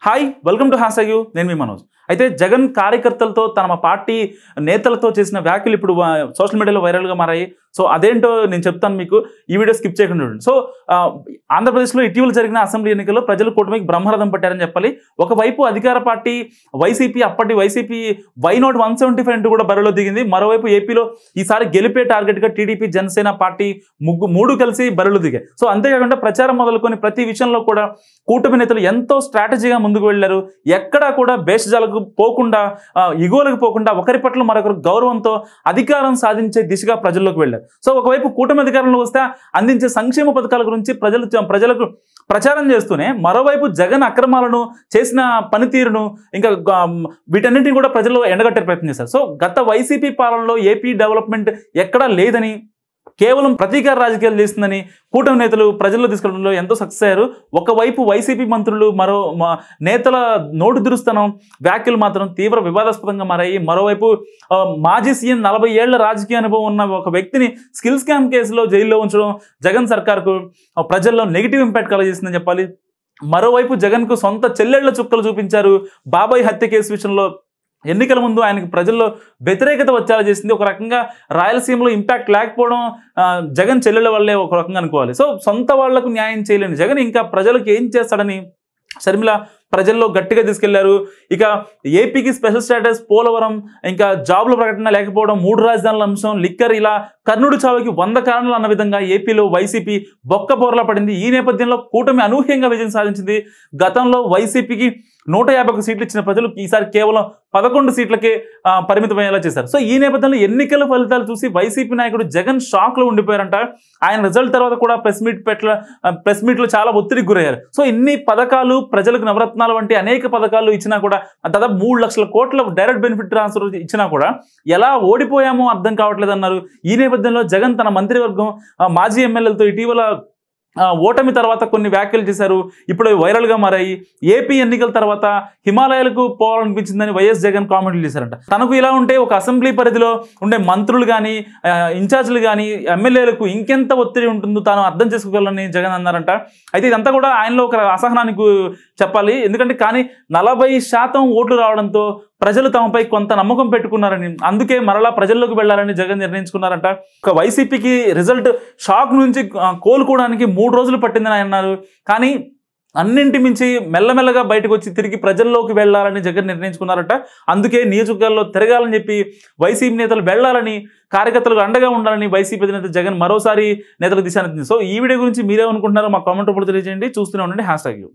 Hi welcome to hash you నేను మీ మనోజ్. అయితే జగన్ కార్యకర్తలతో తమ పార్టీ నేతలతో చేసిన వ్యాఖ్యలు ఇప్పుడు సోషల్ మీడియాలో వైరల్గా మారాయి. సో అదేంటో నేను చెప్తాను మీకు, ఈ వీడియో స్కిప్ చేయకుండా చూడండి. సో ఆంధ్రప్రదేశ్లో ఇటీవల జరిగిన అసెంబ్లీ ఎన్నికల్లో ప్రజలు కూటమికి బ్రహ్మరథం పట్టారని చెప్పాలి. ఒకవైపు అధికార పార్టీ వైసీపీ, అప్పటి వైసీపీ వైనాట్ 175 కూడా బరిలో దిగింది. మరోవైపు ఏపీలో ఈసారి గెలిపే టార్గెట్గా టీడీపీ, జనసేన పార్టీ మూడు కలిసి బరిలో దిగాయి. సో అంతేకాకుండా ప్రచారం మొదలుకొని ప్రతి విషయంలో కూడా కూటమి నేతలు ఎంతో స్ట్రాటజీగా ముందుకు వెళ్ళారు. ఎక్కడా కూడా భేషజాలకు పోకుండా, ఇగోలకు పోకుండా, ఒకరి పట్ల మరొకరు గౌరవంతో అధికారం సాధించే దిశగా ప్రజల్లోకి వెళ్ళారు. సో ఒకవైపు కూటమి అధికారంలో వస్తే అందించే సంక్షేమ పథకాల గురించి ప్రజలకు ప్రచారం చేస్తూనే, మరోవైపు జగన్ అక్రమాలను, చేసిన పనితీరును, ఇంకా వీటన్నింటినీ కూడా ప్రజల్లో ఎండగట్టే ప్రయత్నం చేశారు. సో గత వైసీపీ పాలనలో ఏపీ డెవలప్మెంట్ ఎక్కడా లేదని, కేవలం ప్రతీకార రాజకీయాలు చేస్తుందని కూటమి నేతలు ప్రజల్లో తీసుకెళ్లడంలో ఎంతో సక్సెస్ అయ్యారు. ఒకవైపు వైసీపీ మంత్రులు, నేతల నోటు దురుస్తనం వ్యాఖ్యలు మాత్రం తీవ్ర వివాదాస్పదంగా మారాయి. మరోవైపు మాజీ సీఎం 40 ఏళ్ల రాజకీయ అనుభవం ఉన్న ఒక వ్యక్తిని స్కిల్ స్కామ్ కేసులో జైల్లో ఉంచడం జగన్ సర్కార్కు ప్రజల్లో నెగిటివ్ ఇంపాక్ట్ కలగజేసిందని చెప్పాలి. మరోవైపు జగన్కు సొంత చెల్లెళ్ల చుక్కలు చూపించారు. బాబాయ్ హత్య కేసు విషయంలో ఎన్నికల ముందు ఆయనకు ప్రజల్లో వ్యతిరేకత వచ్చేలా చేసింది. ఒక రకంగా రాయలసీమలో ఇంపాక్ట్ లేకపోవడం జగన్ చెల్లెల వల్లే ఒక రకంగా అనుకోవాలి. సో సొంత వాళ్లకు న్యాయం చేయలేని జగన్ ఇంకా ప్రజలకు ఏం చేస్తాడని షర్మిల ప్రజల్లో గట్టిగా తీసుకెళ్లారు. ఇక ఏపీకి స్పెషల్ స్టేటస్, పోలవరం, ఇంకా జాబ్ల ప్రకటన లేకపోవడం, 3 రాజధానుల అంశం, లిక్కర్, ఇలా కర్ణుడి చావుకి 100 కారణాలు అన్న విధంగా ఏపీలో వైసీపీ బొక్క బోర్లా పడింది. ఈ నేపథ్యంలో కూటమి అనూహ్యంగా విజయం సాధించింది. గతంలో వైసీపీకి 151 సీట్లు ఇచ్చిన ప్రజలు ఈసారి కేవలం 11 సీట్లకే పరిమితమయ్యేలా చేశారు. సో ఈ నేపథ్యంలో ఎన్నికల ఫలితాలు చూసి వైసీపీ నాయకుడు జగన్ షాక్లో ఉండిపోయారంట. ఆయన రిజల్ట్ తర్వాత కూడా ప్రెస్ మీట్లో చాలా ఒత్తిడికి గురయ్యారు. సో ఇన్ని పథకాలు, ప్రజలకు నవరత్నాలు వంటి అనేక పథకాలు ఇచ్చినా కూడా, దాదాపు 3 లక్షల కోట్ల డైరెక్ట్ బెనిఫిట్ ట్రాన్స్ఫర్ ఇచ్చినా కూడా ఎలా ఓడిపోయామో అర్థం కావట్లేదు అన్నారు. ఈ నేపథ్యంలో జగన్ తన మంత్రివర్గం, మాజీ ఎమ్మెల్యేలతో ఇటీవల ఓటమి తర్వాత కొన్ని వ్యాఖ్యలు చేశారు. ఇప్పుడు వైరల్గా మారాయి. ఏపీ ఎన్నికల తర్వాత హిమాలయాలకు పోవాలనిపించిందని వైఎస్ జగన్ కామెంట్లు చేశారంట. తనకు ఇలా ఉంటే ఒక అసెంబ్లీ పరిధిలో ఉండే మంత్రులు కానీ, ఇన్ఛార్జీలు కానీ, ఎమ్మెల్యేలకు ఇంకెంత ఒత్తిడి ఉంటుందో తాను అర్థం చేసుకోగలని జగన్ అన్నారంట. అయితే ఇదంతా కూడా ఆయనలో ఒక అసహనానికి చెప్పాలి. ఎందుకంటే 40% ఓట్లు రావడంతో ప్రజలు తమపై కొంత నమ్మకం పెట్టుకున్నారని, అందుకే మరలా ప్రజల్లోకి వెళ్లాలని జగన్ నిర్ణయించుకున్నారంట. ఒక వైసీపీకి రిజల్ట్ షాక్ నుంచి కోలుకోవడానికి 3 రోజులు పట్టిందని ఆయన అన్నారు. కానీ అన్నింటి మించి మెల్లమెల్లగా బయటకు వచ్చి తిరిగి ప్రజల్లోకి వెళ్లాలని జగన్ నిర్ణయించుకున్నారట. అందుకే నియోజకవర్గాల్లో తిరగాలని చెప్పి వైసీపీ నేతలు వెళ్లాలని, కార్యకర్తలకు అండగా ఉండాలని వైసీపీ అధినేత జగన్ మరోసారి నేతలకు దిశానిచ్చింది. సో ఈ వీడియో గురించి మీరేమనుకుంటున్నారో మా కామెంట్ రూపంలో తెలియజేయండి. చూస్తూనే ఉండండి హ్యాష్ ట్యాగ్ యూ.